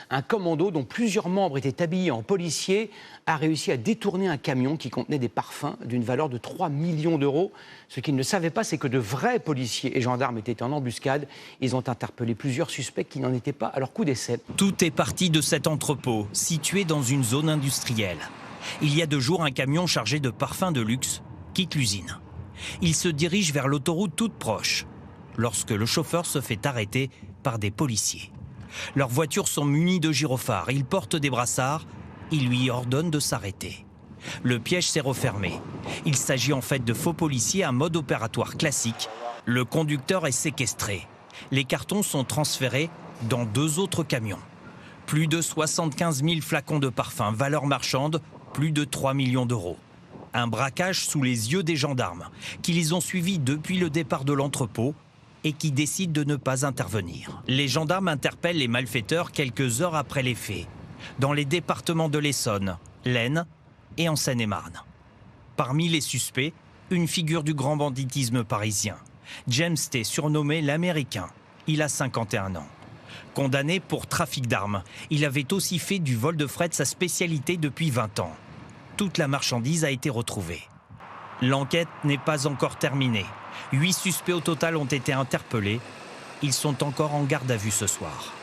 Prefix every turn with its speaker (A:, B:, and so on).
A: Un commando dont plusieurs membres étaient habillés en policiers a réussi à détourner un camion qui contenait des parfums d'une valeur de 3 millions d'euros. Ce qu'ils ne savaient pas, c'est que de vrais policiers et gendarmes étaient en embuscade. Ils ont interpellé plusieurs suspects qui n'en étaient pas à leur coup d'essai.
B: Tout est parti de cet entrepôt, situé dans une zone industrielle. Il y a 2 jours, un camion chargé de parfums de luxe quitte l'usine. Il se dirige vers l'autoroute toute proche, lorsque le chauffeur se fait arrêter par des policiers. Leurs voitures sont munies de gyrophares, ils portent des brassards, ils lui ordonnent de s'arrêter. Le piège s'est refermé. Il s'agit en fait de faux policiers à mode opératoire classique. Le conducteur est séquestré. Les cartons sont transférés dans 2 autres camions. Plus de 75 000 flacons de parfum, valeur marchande, plus de 3 millions d'euros. Un braquage sous les yeux des gendarmes, qui les ont suivis depuis le départ de l'entrepôt et qui décident de ne pas intervenir. Les gendarmes interpellent les malfaiteurs quelques heures après les faits, dans les départements de l'Essonne, l'Aisne et en Seine-et-Marne. Parmi les suspects, une figure du grand banditisme parisien. James T, surnommé l'Américain. Il a 51 ans. Condamné pour trafic d'armes, il avait aussi fait du vol de fret sa spécialité depuis 20 ans. Toute la marchandise a été retrouvée. L'enquête n'est pas encore terminée. 8 suspects au total ont été interpellés. Ils sont encore en garde à vue ce soir.